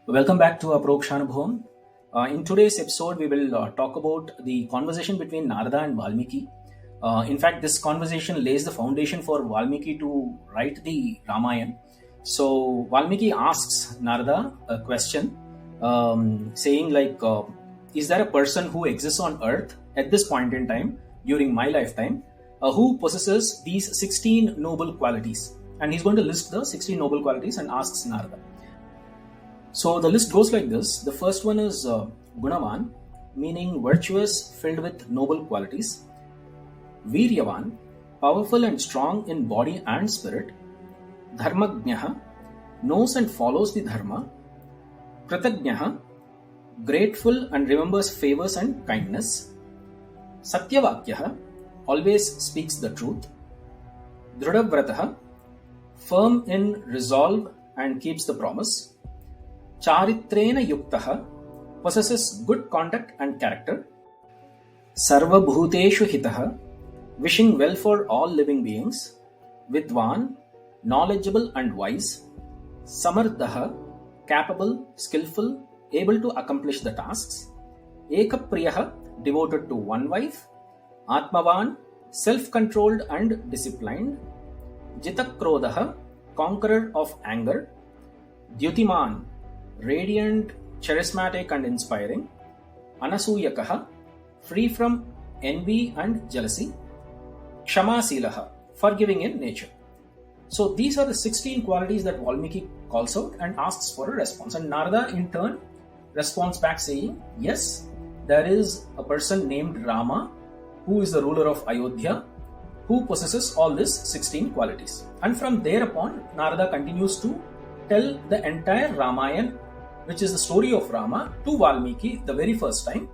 Welcome back to our Prokshanabhavam. In today's episode, we will talk about the conversation between Narada and Valmiki. In fact, this conversation lays the foundation for Valmiki to write the Ramayan. So, Valmiki asks Narada a question saying is there a person who exists on earth at this point in time during my lifetime who possesses these 16 noble qualities? And he's going to list the 16 noble qualities and asks Narada. So the list goes like this. The first one is Gunavan, meaning virtuous, filled with noble qualities. Viryavan, powerful and strong in body and spirit. Dharmajnaha, knows and follows the Dharma. Kritajnaha, grateful and remembers favors and kindness. Satya Vakyaha, always speaks the truth. DrudaVrataha, firm in resolve and keeps the promise. Charitravaan, possesses good conduct and character. Sarvabhuta Hitaha, wishing well for all living beings. Vidvaan, knowledgeable and wise. Samarthaha, capable, skilful, able to accomplish the tasks. Priyaha, devoted to one wife. Aatmavan, self-controlled and disciplined. Jitakrodaha, conqueror of anger. Dyutimaan, radiant, charismatic and inspiring. Anasooyakaha, free from envy and jealousy. Kshamaseelaha, forgiving in nature. So these are the 16 qualities that Valmiki calls out and asks for a response. And Narada in turn responds back saying, yes, there is a person named Rama who is the ruler of Ayodhya who possesses all these 16 qualities. And from thereupon, Narada continues to tell the entire Ramayan, which is the story of Rama, to Valmiki the very first time,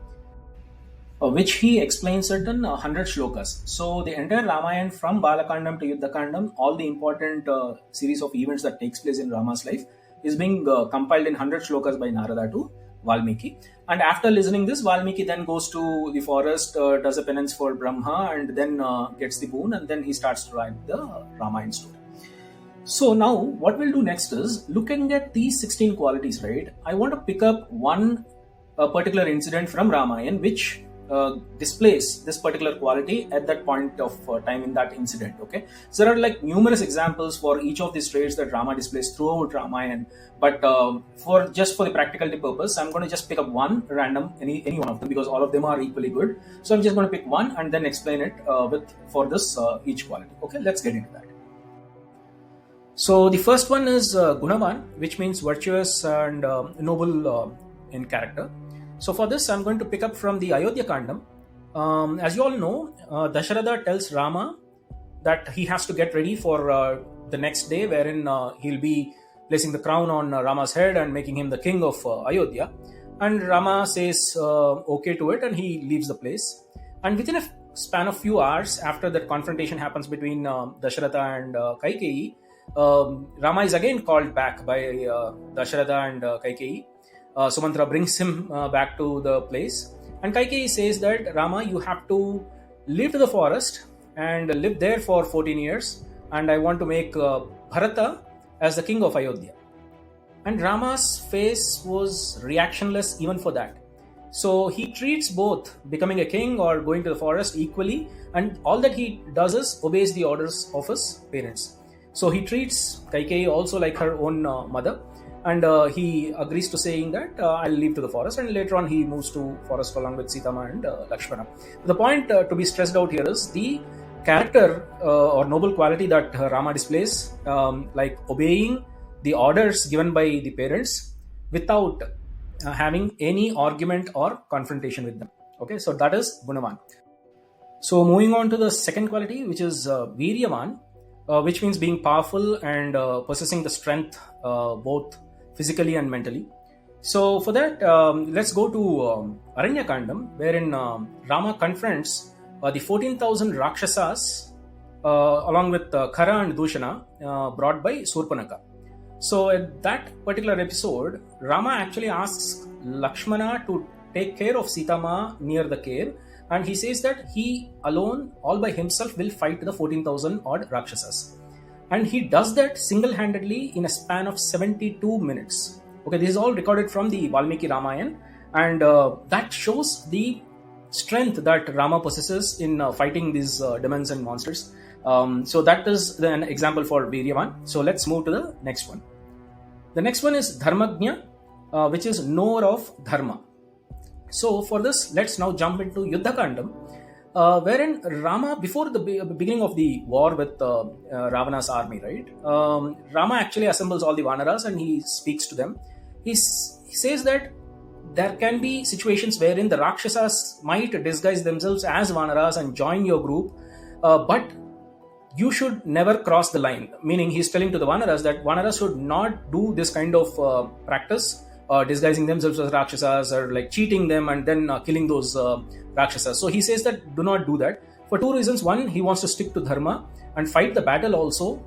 which he explains certain 100 shlokas. So the entire Ramayan from Balakandam to Yuddhakandam, all the important series of events that takes place in Rama's life is being compiled in 100 shlokas by Narada to Valmiki. And after listening this, Valmiki then goes to the forest, does a penance for Brahma, and then gets the boon, and then he starts to write the Ramayan story. So now what we'll do next is, looking at these 16 qualities, right? I want to pick up one particular incident from Ramayan which displays this particular quality at that point of time in that incident. Okay, so there are like numerous examples for each of these traits that Rama displays throughout Ramayan, but for the practicality purpose, I'm going to just pick up one random, any one of them, because all of them are equally good. So I'm just going to pick one and then explain it for this each quality. Okay, let's get into that. So the first one is Gunavan, which means virtuous and noble in character. So for this, I'm going to pick up from the Ayodhya Kandam. As you all know, Dasharatha tells Rama that he has to get ready for the next day, wherein he'll be placing the crown on Rama's head and making him the king of Ayodhya. And Rama says okay to it, and he leaves the place. And within a span of few hours after that confrontation happens between Dasharatha and Kaikeyi, Rama is again called back by Dasharatha and Kaikeyi. Sumantra brings him back to the place, and Kaikeyi says that Rama, you have to leave to the forest and live there for 14 years, and I want to make Bharata as the king of Ayodhya. And Rama's face was reactionless even for that. So he treats both becoming a king or going to the forest equally, and all that he does is obeys the orders of his parents. So he treats Kaikeyi also like her own mother, and he agrees to saying that I'll leave to the forest, and later on he moves to forest along with Sita and Lakshmana. The point to be stressed out here is the character or noble quality that Rama displays, like obeying the orders given by the parents without having any argument or confrontation with them. Okay, so that is Gunavan. So moving on to the second quality, which is Viryavan, which means being powerful and possessing the strength both physically and mentally. So for that, let's go to Aranyakandam, wherein Rama confronts the 14,000 Rakshasas along with Khara and Dushana brought by Surpanaka. So at that particular episode, Rama actually asks Lakshmana to take care of Sita near the cave, and he says that he alone, all by himself, will fight the 14,000 odd Rakshasas. And he does that single-handedly in a span of 72 minutes. Okay, this is all recorded from the Valmiki Ramayan, and that shows the strength that Rama possesses in fighting these demons and monsters. So that is an example for Viryavan. So let's move to the next one. The next one is Dharmajnaha, which is knower of Dharma. So for this, let's now jump into Yuddhakandam, wherein Rama, before the beginning of the war with Ravana's army, right? Rama actually assembles all the Vanaras and he speaks to them. He says that there can be situations wherein the Rakshasas might disguise themselves as Vanaras and join your group, but you should never cross the line. Meaning, he's telling to the Vanaras that Vanaras should not do this kind of practice, disguising themselves as Rakshasas or like cheating them and then killing those Rakshasas. So he says that do not do that for two reasons. One, he wants to stick to Dharma and fight the battle also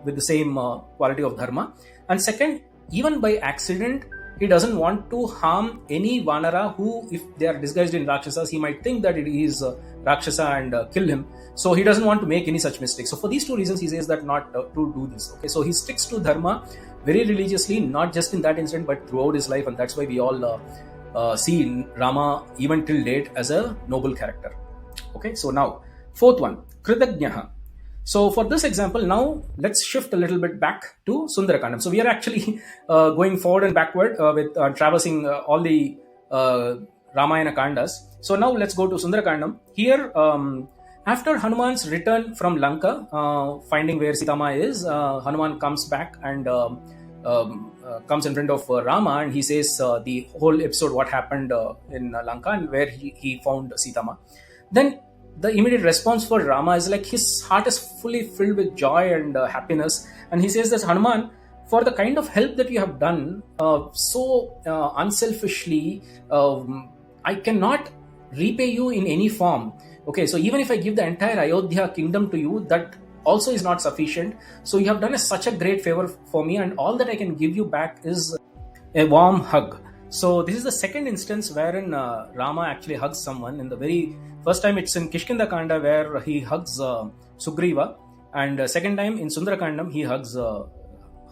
with the same quality of Dharma. And second, even by accident, he doesn't want to harm any Vanara who, if they are disguised in Rakshasas, he might think that it is Rakshasa and kill him. So he doesn't want to make any such mistakes. So for these two reasons, he says that not to do this. Okay, so he sticks to Dharma very religiously, not just in that instant, but throughout his life. And that's why we all see Rama even till date as a noble character. Okay, so now, fourth one, Kritajnaha. So for this example, now let's shift a little bit back to Sundarakandam. So we are actually going forward and backward with traversing all the Ramayana Kandas. So now let's go to Sundarakandam. Here, after Hanuman's return from Lanka, finding where Sitama is, Hanuman comes back and comes in front of Rama, and he says the whole episode, what happened in Lanka and where he found Sitama. Then the immediate response for Rama is like his heart is fully filled with joy and happiness, and he says that Hanuman, for the kind of help that you have done so unselfishly, I cannot repay you in any form. Okay, so even if I give the entire Ayodhya kingdom to you, that also is not sufficient. So you have done such a great favor for me, and all that I can give you back is a warm hug. So this is the second instance wherein Rama actually hugs someone. In the very first time, it's in Kishkinda Kanda where he hugs Sugriva, and second time in Sundarakandam he hugs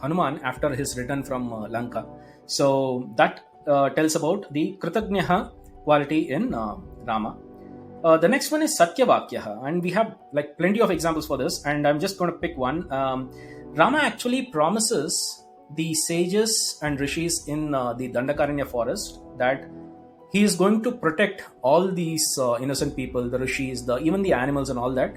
Hanuman after his return from Lanka. So that tells about the Kritajnaha quality in Rama. The next one is Satya Vakyaha, and we have like plenty of examples for this, and I'm just going to pick one. Rama actually promises the sages and rishis in the Dandakaranya forest that he is going to protect all these innocent people, the rishis, even the animals and all that,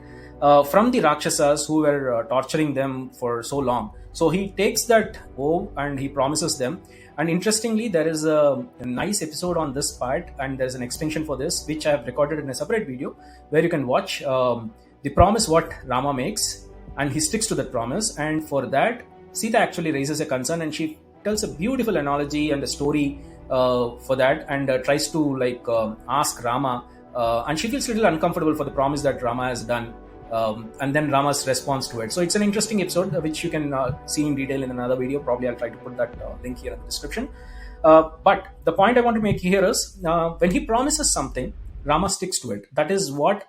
from the Rakshasas who were torturing them for so long. So he takes that oath and he promises them. And interestingly, there is a nice episode on this part, and there's an extension for this, which I have recorded in a separate video, where you can watch the promise what Rama makes, and he sticks to that promise. And for that, Sita actually raises a concern, and she tells a beautiful analogy and a story for that, and tries to ask Rama, and she feels a little uncomfortable for the promise that Rama has done. And then Rama's response to it. So it's an interesting episode which you can see in detail in another video. Probably I'll try to put that link here in the description. But the point I want to make here is when he promises something, Rama sticks to it. That is what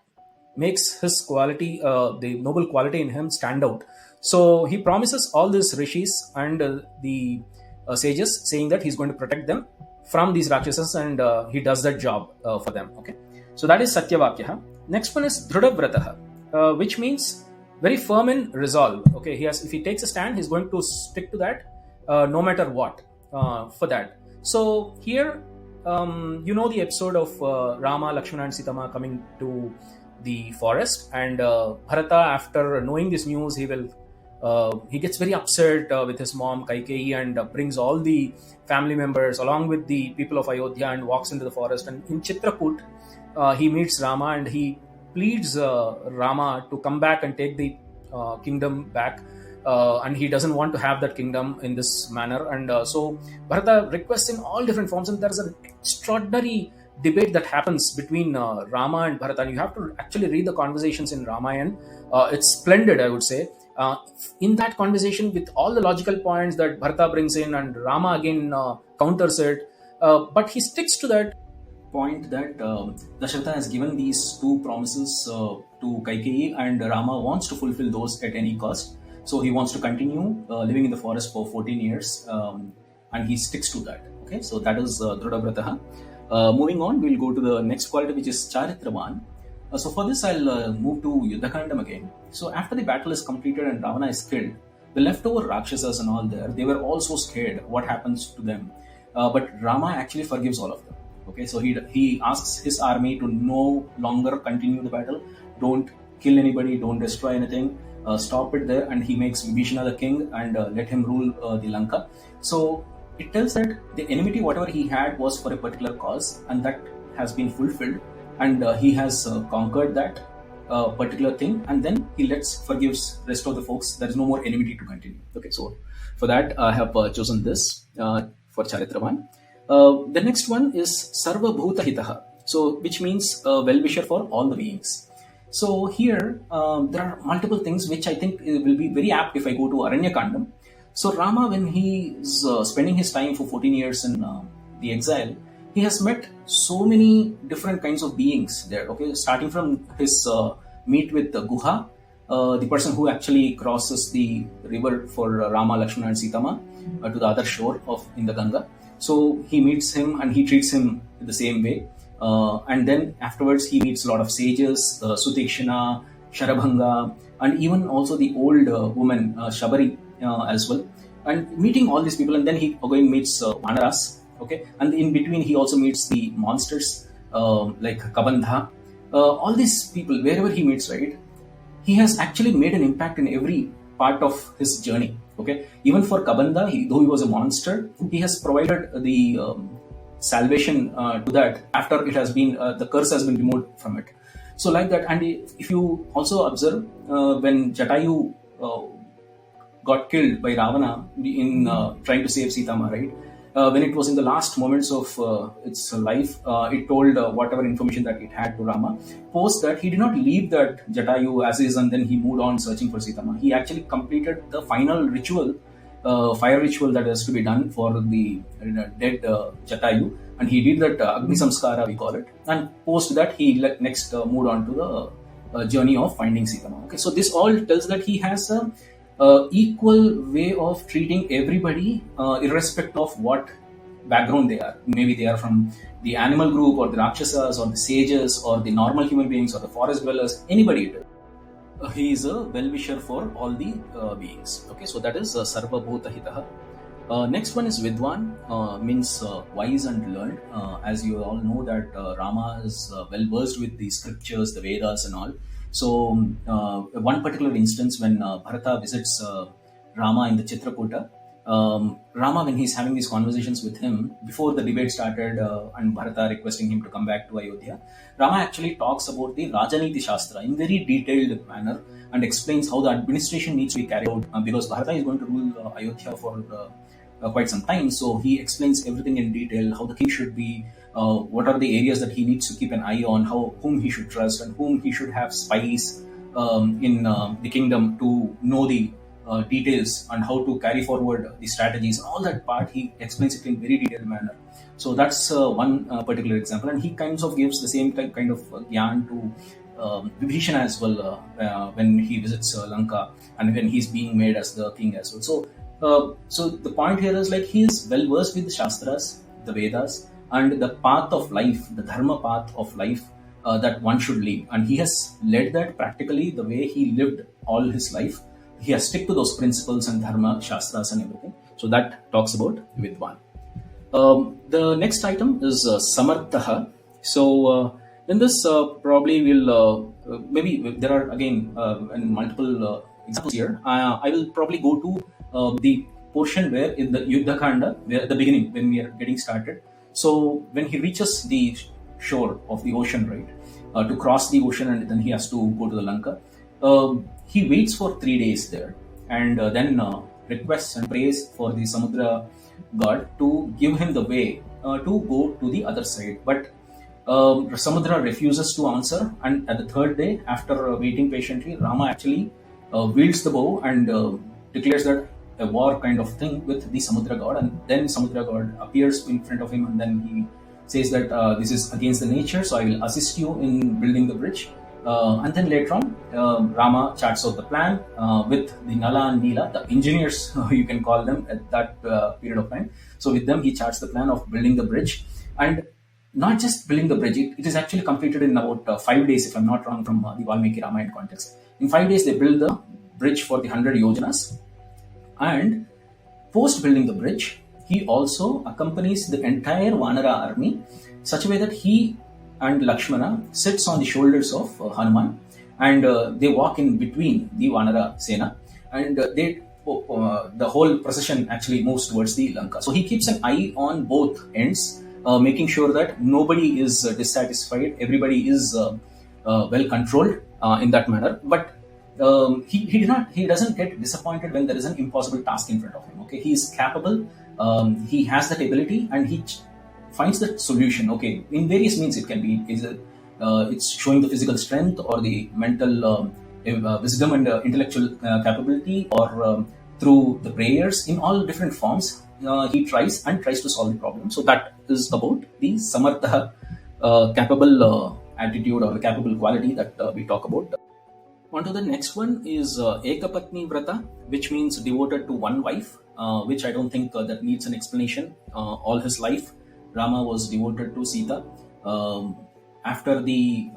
makes his quality, the noble quality in him, stand out. So he promises all these rishis and the sages, saying that he's going to protect them from these Rakshasas, and he does that job for them. Okay, so that is Satya Vakyaha. Next one is DrudaVrataha. Which means very firm in resolve. Okay, if he takes a stand, he's going to stick to that no matter what for that. So here, the episode of Rama, Lakshmana and Sitama coming to the forest, and Bharata, after knowing this news, he gets very upset with his mom Kaikeyi, and brings all the family members along with the people of Ayodhya and walks into the forest. And in Chitrakoot, he meets Rama, and he pleads Rama to come back and take the kingdom back, and he doesn't want to have that kingdom in this manner. And so Bharata requests in all different forms, and there is an extraordinary debate that happens between Rama and Bharata. And you have to actually read the conversations in Ramayan. It's splendid, I would say. In that conversation, with all the logical points that Bharata brings in, and Rama again counters it, but he sticks to that point that Dasharatha has given these two promises to Kaikeyi, and Rama wants to fulfill those at any cost. So he wants to continue living in the forest for 14 years and he sticks to that. Okay, so that is DrudaVrataha. Moving on, we'll go to the next quality, which is Charitravaan. So for this, I'll move to Yuddhakandam again. So after the battle is completed and Ravana is killed, the leftover Rakshasas and all there, they were all so scared what happens to them. But Rama actually forgives all of them. Okay, so he asks his army to no longer continue the battle. Don't kill anybody, don't destroy anything, stop it there, and he makes Vibhishana the king and let him rule the Lanka. So it tells that the enmity, whatever he had, was for a particular cause, and that has been fulfilled, and he has conquered that particular thing, and then he forgives rest of the folks. There is no more enmity to continue. Okay, so for that I have chosen this for Charitravaan. The next one is Sarvabhuta Hitaha, so which means well-wisher for all the beings. So here there are multiple things which I think will be very apt if I go to Aranyakandam. So Rama, when he is spending his time for 14 years in the exile, he has met so many different kinds of beings there. Okay, starting from his meet with Guha, the person who actually crosses the river for Rama, Lakshmana and Sitama to the other shore in the Ganga. So he meets him and he treats him the same way. And then afterwards he meets a lot of sages, Sutikshana, Sharabhanga, and even also the old woman Shabari as well. And meeting all these people, and then he again meets Vanaras. Okay, and in between he also meets the monsters like Kabandha. All these people, wherever he meets, right, he has actually made an impact in every part of his journey. Okay, even for Kabandha, though he was a monster, he has provided the salvation to that after it has been the curse has been removed from it. So like that, and if you also observe when Jatayu got killed by Ravana in trying to save Sitama, right? When it was in the last moments of its life, it told whatever information that it had to Rama. Post that, he did not leave that Jatayu as is and then he moved on searching for Sitama. He actually completed the final ritual, fire ritual that has to be done for the dead Jatayu, and he did that Agni Samskara, we call it. And post that, he next moved on to the journey of finding Sitama. Okay, so this all tells that he has a equal way of treating everybody, irrespective of what background they are. Maybe they are from the animal group or the Rakshasas or the sages or the normal human beings or the forest dwellers, anybody it is. He is a well-wisher for all the beings. Okay, so that is Sarvabhuta Hitaha. Next one is Vidvaan, means wise and learned. As you all know that Rama is well versed with the scriptures, the Vedas and all. So one particular instance when Bharata visits Rama in the Chitrakuta, Rama, when he's having these conversations with him, before the debate started and Bharata requesting him to come back to Ayodhya, Rama actually talks about the Rajaniti Shastra in very detailed manner and explains how the administration needs to be carried out, because Bharata is going to rule Ayodhya for quite some time. So he explains everything in detail, how the king should be, what are the areas that he needs to keep an eye on, whom he should trust and whom he should have spies in the kingdom to know the details and how to carry forward the strategies. All that part he explains it in very detailed manner. So that's one particular example, and he kind of gives the same kind of gyan to Vibhishana as well when he visits Lanka and when he's being made as the king as well. So the point here is like he is well versed with the Shastras, the Vedas, and the path of life, the Dharma path of life that one should live. And he has led that practically the way he lived all his life. He has stick to those principles and Dharma, Shastras and everything. So that talks about Vidvaan. The next item is Samarthaha. So in this probably will, maybe there are again multiple examples here. I will probably go to the portion where in the Yuddhakanda, where at the beginning when we are getting started. So when he reaches the shore of the ocean, right, to cross the ocean, and then he has to go to the Lanka, he waits for 3 days there and then requests and prays for the Samudra god to give him the way to go to the other side. But Samudra refuses to answer, and at the 3rd day, after waiting patiently, Rama actually wields the bow and declares that a war kind of thing with the Samudra god, and then Samudra god appears in front of him, and then he says that this is against the nature, so I will assist you in building the bridge. And then later on, Rama charts out the plan with the Nala and Neela, the engineers, you can call them at that period of time. So with them, he charts the plan of building the bridge. And not just building the bridge, it is actually completed in about 5 days, if I'm not wrong, from the Valmiki Ramayan context. In 5 days, they build the bridge for the 100 yojanas. And post building the bridge, he also accompanies the entire Vanara army such a way that he and Lakshmana sits on the shoulders of Hanuman, and they walk in between the Vanara Sena, and the whole procession actually moves towards the Lanka. So he keeps an eye on both ends, making sure that nobody is dissatisfied, everybody is well controlled in that manner. But he doesn't get disappointed when there is an impossible task in front of him. Okay, he is capable, he has that ability, and he finds the solution. Okay, in various means it can be it's showing the physical strength or the mental wisdom and intellectual capability, or through the prayers in all different forms. He tries to solve the problem. So that is about the Samarthaha capable attitude or the capable quality that we talk about. On to the next one is Ekapatni Vrata, which means devoted to one wife, which I don't think that needs an explanation. All his life, Rama was devoted to Sita. After the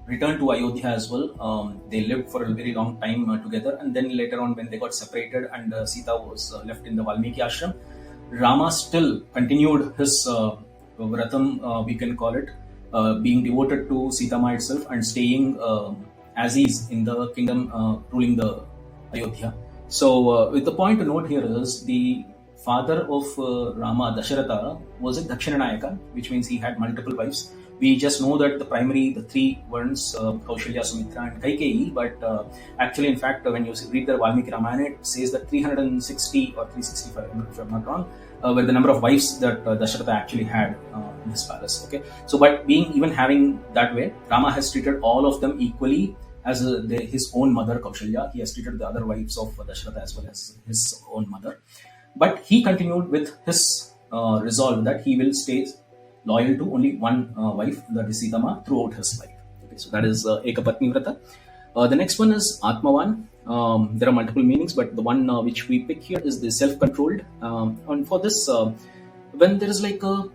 return to Ayodhya as well, they lived for a very long time together. And then later on, when they got separated and Sita was left in the Valmiki ashram, Rama still continued his vratam, we can call it, being devoted to Sita Ma itself and staying as is in the kingdom, ruling the Ayodhya. So with the point to note here is the father of Rama, Dasharatha, was a Dakshinanayaka, which means he had multiple wives. We just know that the three Varns, Kaushalya, Sumitra and Kaikeyi, but actually, in fact, when you read the Valmiki Ramayana, it says that 360 or 365, if I'm not wrong, were the number of wives that Dasharatha actually had in his palace. Okay, so but even having that way, Rama has treated all of them equally as his own mother, Kaushalya. He has treated the other wives of Dasharatha as well as his own mother. But he continued with his resolve that he will stay loyal to only one wife, that is Sita Ma, throughout his life. Okay, so that is Ekapatni Vrata. The next one is Aatmavan. There are multiple meanings, but the one which we pick here is the self-controlled. And for this, when there is like a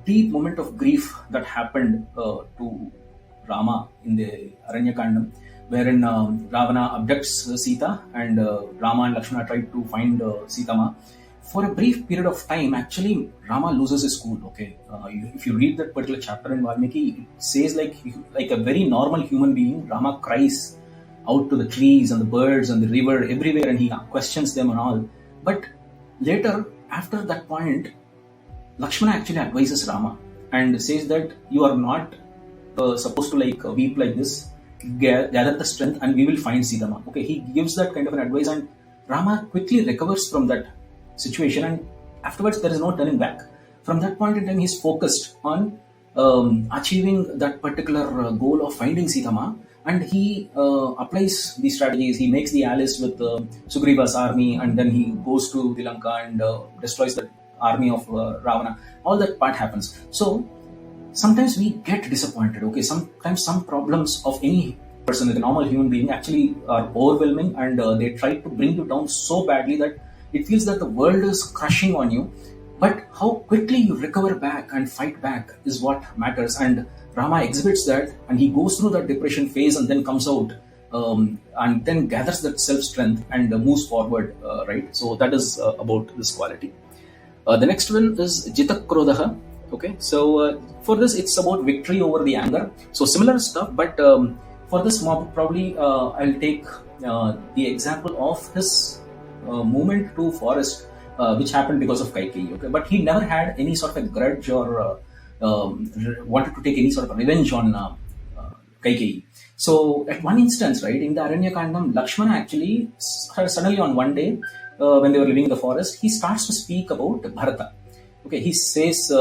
deep moment of grief that happened to Rama in the Aranyakandam, wherein Ravana abducts Sita and Rama and Lakshmana tried to find Sita Ma. For a brief period of time, actually, Rama loses his cool. Okay, if you read that particular chapter in Valmiki, it says like a very normal human being, Rama cries out to the trees and the birds and the river everywhere, and he questions them and all. But later, after that point, Lakshmana actually advises Rama and says that you are not supposed to weep like this. Gather the strength, and we will find Sita Ma. Okay, he gives that kind of an advice, and Rama quickly recovers from that situation, and afterwards there is no turning back. From that point in time, he's focused on achieving that particular goal of finding Sita Ma, and he applies these strategies. He makes the alliance with Sugriva's army, and then he goes to the Lanka and destroys the army of Ravana. All that part happens. So sometimes we get disappointed. Okay, sometimes some problems of any person, like a normal human being, actually are overwhelming, and they try to bring you down so badly that it feels that the world is crushing on you. But how quickly you recover back and fight back is what matters. And Rama exhibits that, and he goes through that depression phase and then comes out and then gathers that self-strength and moves forward, right? So that is about this quality. The next one is Jitakrodaha. Okay, so for this, it's about victory over the anger. So similar stuff, but for this probably I'll take the example of his movement to forest, which happened because of Kaikeyi. Okay, but he never had any sort of a grudge or wanted to take any sort of revenge on Kaikeyi. So at one instance, right, in the Aranyakandam, Lakshmana actually suddenly on one day when they were living in the forest, he starts to speak about Bharata. Okay, he says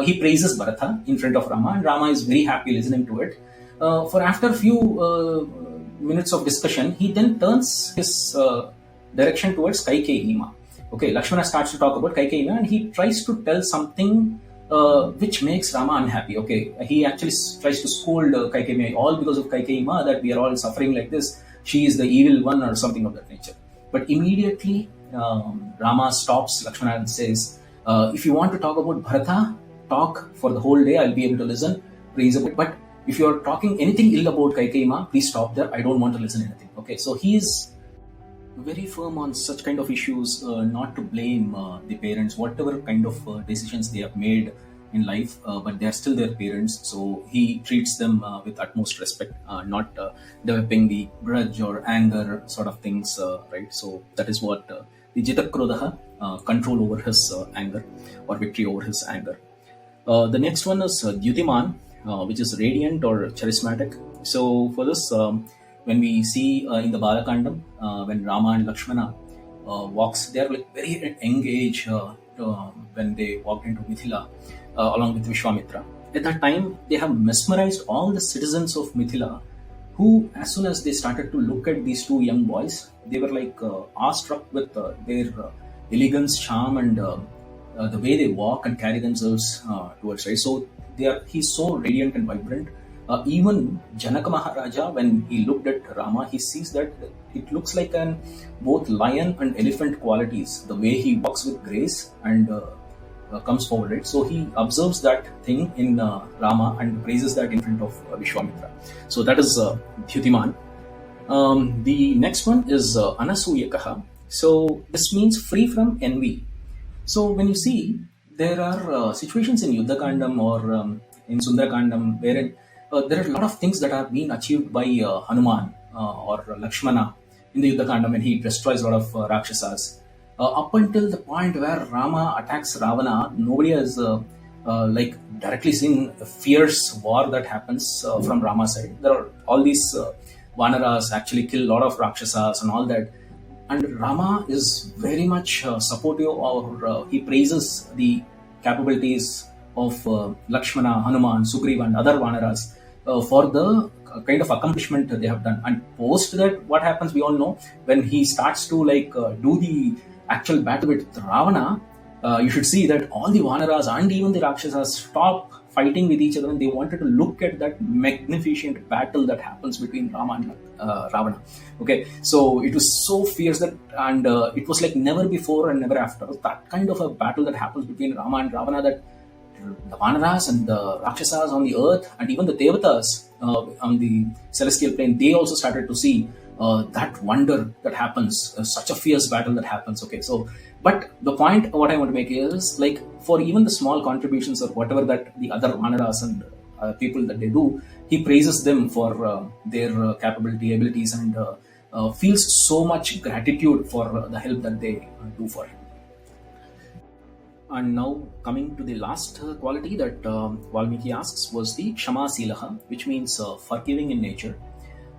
he praises Bharata in front of Rama, and Rama is very happy listening to it. For after a few minutes of discussion, he then turns his direction towards Kaikeyi. Okay, Lakshmana starts to talk about Kaikeyi, and he tries to tell something which makes Rama unhappy. Okay, he actually tries to scold Kaikeyi, all because of Kaikeyi Ma, that we are all suffering like this. She is the evil one or something of that nature. But immediately Rama stops Lakshmana and says, if you want to talk about Bharata, talk for the whole day. I'll be able to listen, praise about it. But if you're talking anything ill about Kaikeyi Ma, please stop there. I don't want to listen to anything. Okay, so he is very firm on such kind of issues, not to blame the parents, whatever kind of decisions they have made in life, but they are still their parents. So he treats them with utmost respect, not developing the grudge or anger sort of things, right? So that is what the Jitakrodaha, control over his anger or victory over his anger. The next one is Dyutimaan, which is radiant or charismatic. So for this, when we see in the Balakandam, when Rama and Lakshmana walks, they are like very engaged when they walked into Mithila along with Vishwamitra. At that time, they have mesmerized all the citizens of Mithila, who, as soon as they started to look at these two young boys, they were like awestruck with their elegance, charm, and the way they walk and carry themselves towards, right? So he's so radiant and vibrant. Even Janaka Maharaja, when he looked at Rama, he sees that it looks like an both lion and elephant qualities, the way he walks with grace and comes forward, right? So he observes that thing in Rama and praises that in front of Vishwamitra. So that is Dyutimaan. The next one is Anasooyakaha. So this means free from envy. So when you see, there are situations in Yuddhakandam or in Sundarakandam wherein there are a lot of things that are being achieved by Hanuman or Lakshmana in the Yuddhakandam when he destroys a lot of Rakshasas. Up until the point where Rama attacks Ravana, nobody has like directly seen a fierce war that happens from Rama's side. There are all these Vanaras actually kill a lot of Rakshasas and all that. And Rama is very much supportive, or he praises the capabilities of Lakshmana, Hanuman, Sugriva and other Vanaras for the kind of accomplishment they have done. And post that, what happens, we all know, when he starts to like do the actual battle with Ravana, you should see that all the Vanaras and even the Rakshasas stop fighting with each other, and they wanted to look at that magnificent battle that happens between Rama and Ravana. Okay, so it was so fierce that, and it was like never before and never after. That kind of a battle that happens between Rama and Ravana, that the Vanaras and the Rakshasas on the earth and even the Devatas on the celestial plane, they also started to see that wonder that happens, such a fierce battle that happens. Okay, so, but the point what I want to make is, like, for even the small contributions or whatever that the other Vanaras and people that they do, he praises them for their capability, abilities, and feels so much gratitude for the help that they do for him. And now coming to the last quality that Valmiki asks was the Kshamaseelaha, which means forgiving in nature.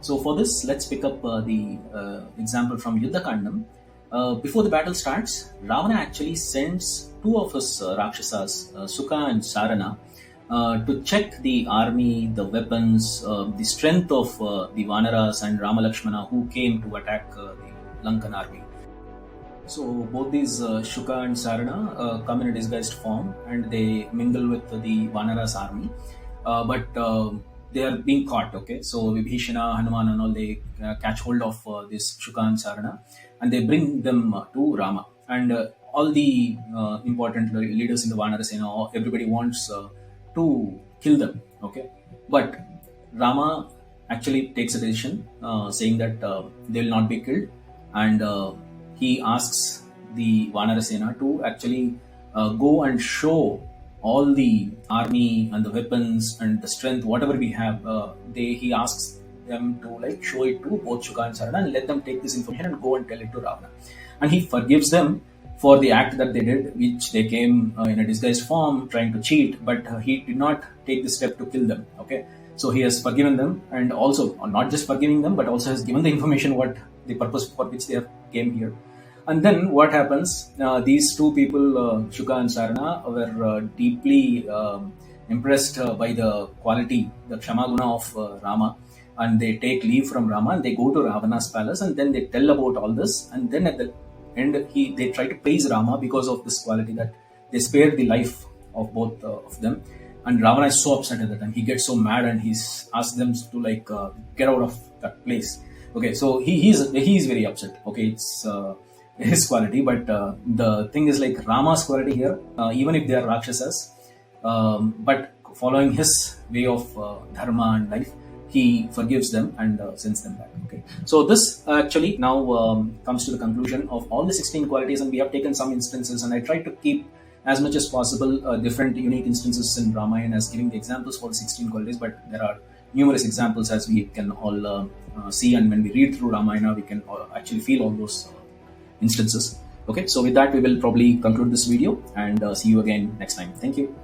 So for this, let's pick up the example from Yuddhakandam. Before the battle starts, Ravana actually sends two of his Rakshasas, Sukha and Sarana, to check the army, the weapons, the strength of the Vanaras and Rama Lakshmana who came to attack the Lankan army. So both these Shuka and Sarana come in a disguised form and they mingle with the Vanaras army, but they are being caught. Okay, so Vibhishana, Hanuman and all, they catch hold of this Shuka and Sarana and they bring them to Rama. And all the important leaders in the Vanarasena, everybody wants to kill them. Okay, but Rama actually takes a decision saying that they will not be killed, and he asks the Vanarasena to actually go and show all the army and the weapons and the strength, whatever we have. He asks them to like show it to both Shuka and Sarana and let them take this information and go and tell it to Ravana. And he forgives them for the act that they did, which they came in a disguised form trying to cheat, but he did not take the step to kill them. Okay, so he has forgiven them, and also not just forgiving them, but also has given the information what the purpose for which they have came here. And then what happens? These two people, Shuka and Sarana, were deeply impressed by the quality, the Kshamaguna of Rama, and they take leave from Rama and they go to Ravana's palace, and then they tell about all this. And then at the end, they try to praise Rama because of this quality, that they spared the life of both of them. And Ravana is so upset at that time. He gets so mad and he's asked them to get out of that place. Okay, so he's very upset. Okay, it's his quality, but the thing is like Rama's quality here, even if they are Rakshasas, but following his way of dharma and life, he forgives them and sends them back. Okay, so this actually now comes to the conclusion of all the 16 qualities, and we have taken some instances, and I tried to keep as much as possible different unique instances in Ramayan as giving the examples for the 16 qualities, but there are numerous examples as we can all see, and when we read through Ramayana we can actually feel all those instances. Okay, so with that we will probably conclude this video and see you again next time. Thank you.